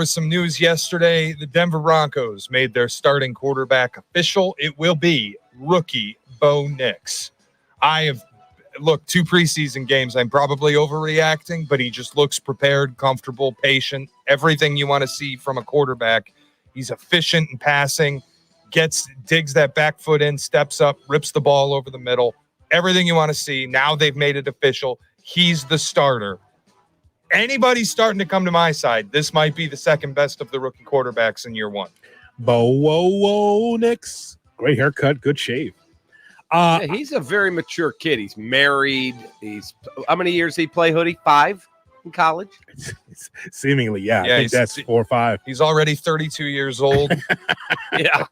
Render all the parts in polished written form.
was some news yesterday. The Denver Broncos made their starting quarterback official. It will be rookie Bo Nix. Look, 2 preseason games, I'm probably overreacting, but he just looks prepared, comfortable, patient, everything you want to see from a quarterback. He's efficient in passing, digs that back foot in, steps up, rips the ball over the middle. Everything you want to see. Now they've made it official. He's the starter. Anybody's starting to come to my side. This might be the second best of the rookie quarterbacks in year 1. Bo Nix. Great haircut, good shave. Yeah, he's a very mature kid. He's married. How many years did he play, Hoodie? 5 in college? Seemingly, yeah. I think that's 4 or 5. He's already 32 years old. Yeah.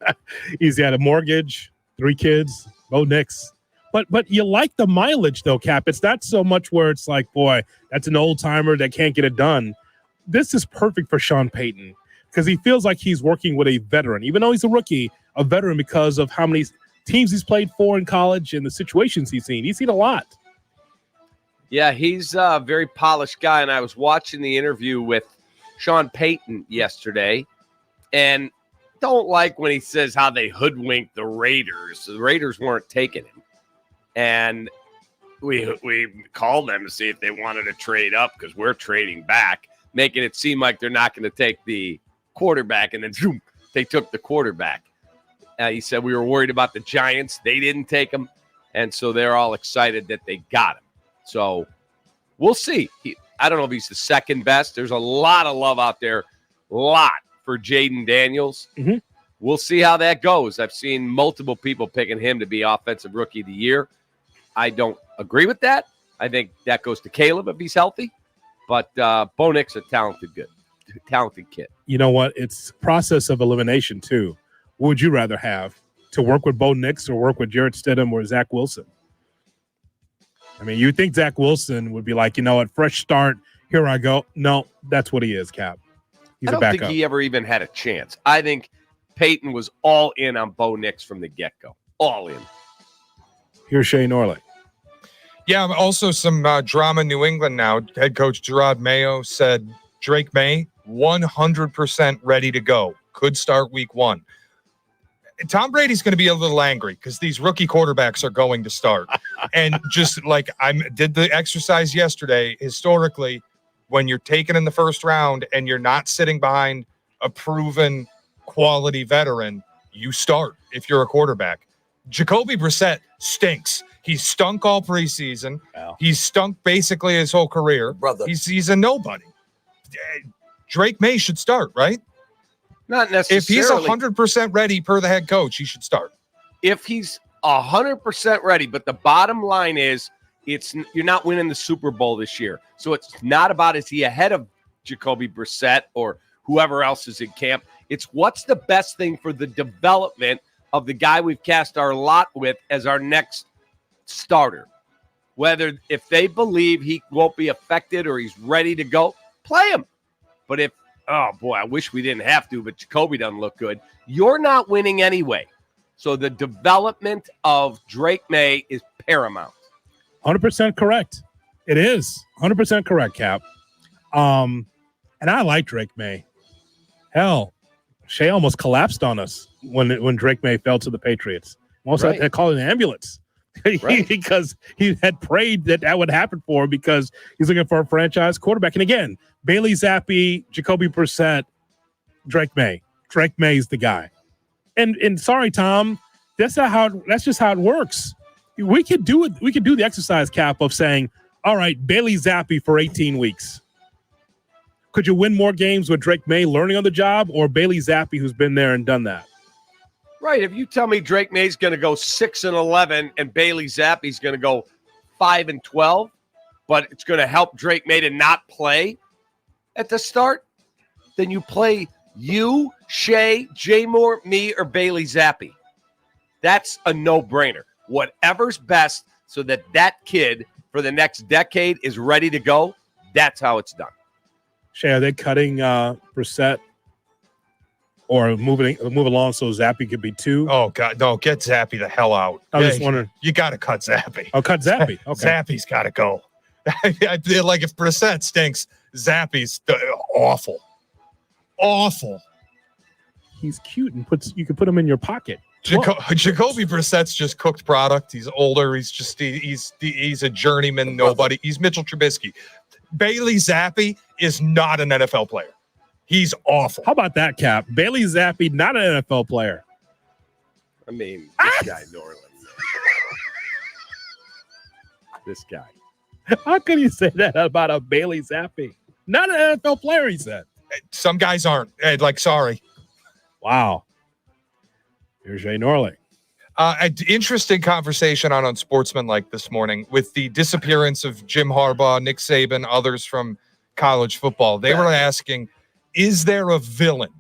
He's got a mortgage, 3 kids, Bo Nix. But you like the mileage, though, Cap. It's not so much where it's like, boy, that's an old-timer that can't get it done. This is perfect for Sean Payton because he feels like he's working with a veteran. Even though he's a rookie, a veteran because of how many teams he's played for in college and the situations he's seen. He's seen a lot. Yeah, he's a very polished guy, and I was watching the interview with Sean Payton yesterday, and don't like when he says how they hoodwinked the Raiders. The Raiders weren't taking him, and we called them to see if they wanted to trade up because we're trading back, making it seem like they're not going to take the quarterback, and then zoom, they took the quarterback. He said we were worried about the Giants. They didn't take him, and so they're all excited that they got him. So we'll see. I don't know if he's the second best. There's a lot of love out there, for Jaden Daniels. Mm-hmm. We'll see how that goes. I've seen multiple people picking him to be Offensive Rookie of the Year. I don't agree with that. I think that goes to Caleb if he's healthy. But Bo Nix a talented kid. You know what? It's process of elimination, too. What would you rather have, to work with Bo Nix or work with Jarrett Stidham or Zach Wilson? I mean, you think Zach Wilson would be like, you know what, fresh start, here I go. No, that's what he is, Cap. He's a backup. I don't think he ever even had a chance. I think Peyton was all in on Bo Nix from the get-go. All in. Here's Shane Orley. Yeah, also some drama in New England now. Head coach Gerard Mayo said Drake May, 100% ready to go. Could start week 1. Tom Brady's going to be a little angry because these rookie quarterbacks are going to start. And just like did the exercise yesterday, historically, when you're taken in the first round and you're not sitting behind a proven quality veteran, you start if you're a quarterback. Jacoby Brissett stinks. He's stunk all preseason. Wow. He's stunk basically his whole career. Brother. He's a nobody. Drake May should start, right? Not necessarily. If he's 100% ready per the head coach, he should start. If he's 100% ready, but the bottom line is you're not winning the Super Bowl this year. So it's not about is he ahead of Jacoby Brissett or whoever else is in camp. It's what's the best thing for the development of the guy we've cast our lot with as our next starter. Whether if they believe he won't be affected or he's ready to go, play him. But if oh, boy, I wish we didn't have to, but Jacoby doesn't look good. You're not winning anyway. So the development of Drake May is paramount. 100% correct. It is. 100% correct, Cap. And I like Drake May. Hell, Shea almost collapsed on us when Drake May fell to the Patriots. Almost had to call an ambulance. Right. Because he had prayed that would happen for him because he's looking for a franchise quarterback. And again, Bailey Zappi, Jacoby Brissett, Drake May. Drake May's the guy. And sorry, Tom, that's just how it works. We could do it. We could do the exercise, Cap, of saying, all right, Bailey Zappi for 18 weeks. Could you win more games with Drake May learning on the job or Bailey Zappi who's been there and done that? Right. If you tell me Drake May's going to go 6-11 and Bailey Zappi's going to go 5-12, but it's going to help Drake May to not play at the start, then you play you, Shea, Jay Moore, me, or Bailey Zappi. That's a no-brainer. Whatever's best so that kid for the next decade is ready to go, that's how it's done. Shea, are they cutting Brissett? Or move along so Zappi could be 2. Oh, God. No, get Zappi the hell out. I was just wondering. You got to cut Zappi. Oh, cut Zappi. Okay. Zappi's got to go. I feel like if Brissett stinks, Zappi's awful. awful. He's cute and you can put him in your pocket. Jacoby Brissett's just cooked product. He's older. He's a journeyman. Nobody. He's Mitchell Trubisky. Bailey Zappi is not an NFL player. He's awful. How about that, Cap? Bailey Zappi, not an NFL player. I mean, this guy, Norland. This guy. How can you say that about a Bailey Zappi? Not an NFL player, he said. Some guys aren't. Sorry. Wow. Here's Jay Norling. An interesting conversation on Unsportsmanlike this morning with the disappearance of Jim Harbaugh, Nick Saban, others from college football. They were asking, is there a villain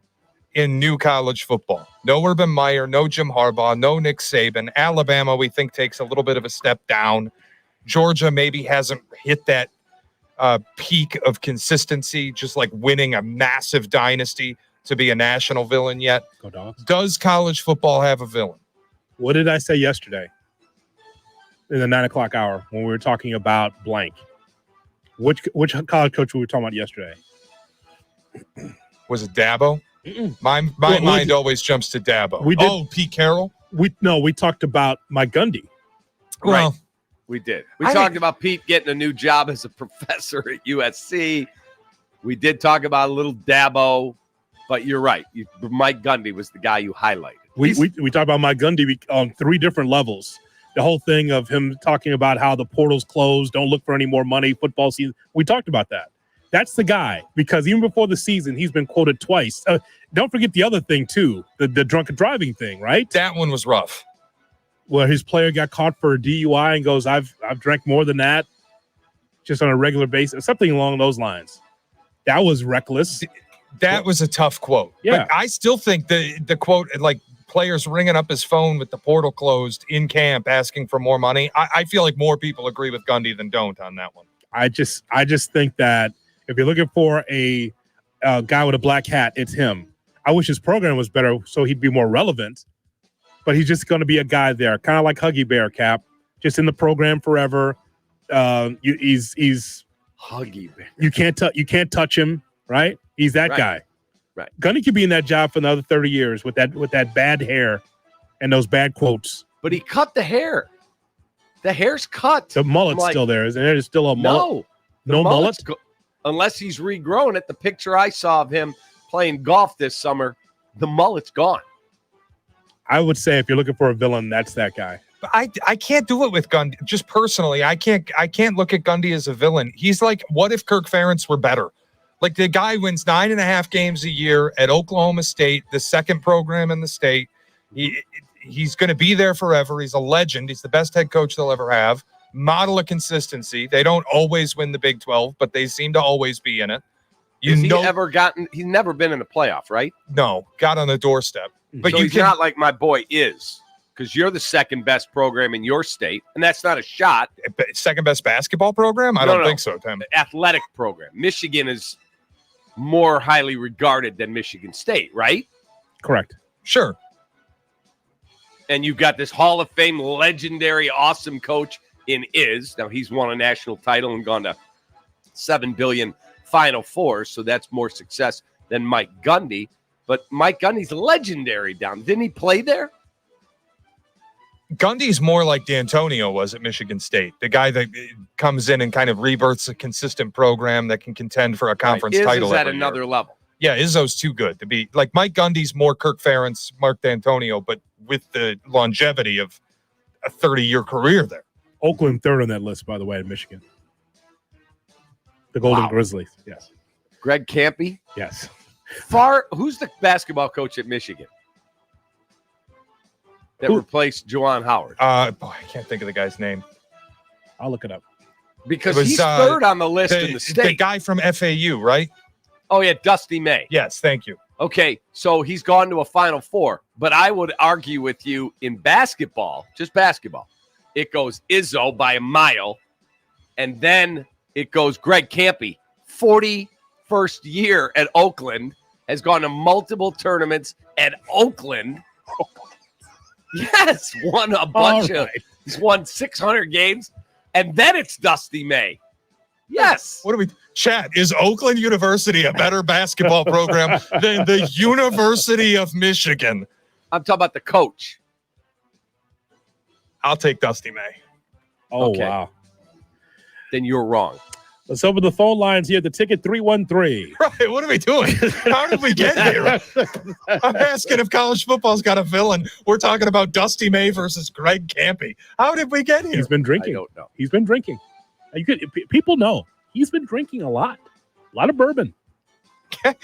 in new college football? No Urban Meyer, no Jim Harbaugh, no Nick Saban. Alabama, we think, takes a little bit of a step down. Georgia maybe hasn't hit that peak of consistency, just like winning a massive dynasty to be a national villain yet. Go Dogs. Does college football have a villain? What did I say yesterday in the 9 o'clock hour when we were talking about blank? Which college coach were we talking about yesterday? Was it Dabo? My mind always jumps to Dabo. Pete Carroll? We talked about Mike Gundy. Well, right. We did. We talked about Pete getting a new job as a professor at USC. We did talk about a little Dabo, but you're right. Mike Gundy was the guy you highlighted. We talked about Mike Gundy on 3 different levels. The whole thing of him talking about how the portal's closed, don't look for any more money, football season. We talked about that. That's the guy, because even before the season, he's been quoted twice. Don't forget the other thing, too, the drunken driving thing, right? That one was rough. Where his player got caught for a DUI and goes, I've drank more than that, just on a regular basis, something along those lines. That was reckless. That was a tough quote. Yeah. But I still think the quote, like players ringing up his phone with the portal closed in camp asking for more money, I feel like more people agree with Gundy than don't on that one. I just think that if you're looking for a guy with a black hat, it's him. I wish his program was better so he'd be more relevant. But he's just going to be a guy there, kind of like Huggy Bear, Cap, just in the program forever. He's Huggy Bear. You can't touch him, right? He's that guy. Right. Gundy could be in that job for another 30 years with that bad hair and those bad quotes. But he cut the hair. The hair's cut. The mullet's still there, isn't there? There's still a mullet. No mullet? Unless he's regrown it. The picture I saw of him playing golf this summer, the mullet's gone. I would say if you're looking for a villain, that's that guy. But I can't do it with Gundy. Just personally, I can't look at Gundy as a villain. He's like, what if Kirk Ferentz were better? Like, the guy wins 9.5 games a year at Oklahoma State, the second program in the state. He's going to be there forever. He's a legend. He's the best head coach they'll ever have. Model of consistency. They don't always win the Big 12, but they seem to always be in it. He's never been in a playoff, right? No, got on the doorstep. But so he's not like my boy is, because you're the second best program in your state, and that's not a shot. Second best basketball program? I don't think so, Tim. Athletic program. Michigan is more highly regarded than Michigan State, right? Correct. Sure. And you've got this Hall of Fame, legendary, awesome coach in Iz. Now, he's won a national title and gone to 7 billion Final Four, so that's more success than Mike Gundy. But Mike Gundy's legendary down. Didn't he play there? Gundy's more like D'Antonio was at Michigan State, the guy that comes in and kind of rebirths a consistent program that can contend for a conference title. Is at another level. Yeah, Izzo's too good to be like Mike Gundy's more Kirk Ferentz, Mark D'Antonio, but with the longevity of a 30-year career there. Oakland third on that list, by the way, in Michigan. The Golden Grizzlies, yes. Greg Campy? Yes. Who's the basketball coach at Michigan that replaced Juwan Howard? I can't think of the guy's name. I'll look it up. Because he's third on the list in the state. The guy from FAU, right? Oh, yeah, Dusty May. Yes, thank you. Okay, so he's gone to a Final Four. But I would argue with you in basketball, just basketball, it goes Izzo by a mile, and then it goes Greg Campy, 41st year at Oakland, has gone to multiple tournaments at Oakland. Yes, won a bunch of. He's won 600 games, and then it's Dusty May. Yes. What do we? Chat, is Oakland University a better basketball program than the University of Michigan? I'm talking about the coach. I'll take Dusty May. Oh, Okay. wow. Then you're wrong. Let's open the phone lines here. The ticket 313. Right, what are we doing? How did we get here? I'm asking if college football's got a villain. We're talking about Dusty May versus Greg Campy. How did we get here? He's been I drinking. don't know. He's been drinking. People know he's been drinking a lot of bourbon. Cap,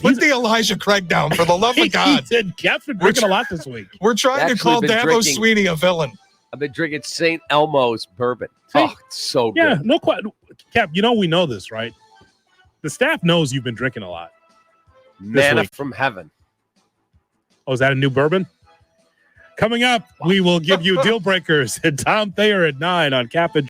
put the Elijah Craig down for the love of God. He said Cap's been drinking a lot this week. We're trying to Actually call been Dabo drinking- Sweeney a villain. I've been drinking St. Elmo's bourbon. See? Oh, it's so good. Yeah, no question. Cap, we know this, right? The staff knows you've been drinking a lot. Manna week. from heaven. Oh, is that a new bourbon? Coming up, we will give you deal breakers and Tom Thayer at 9 on Cap and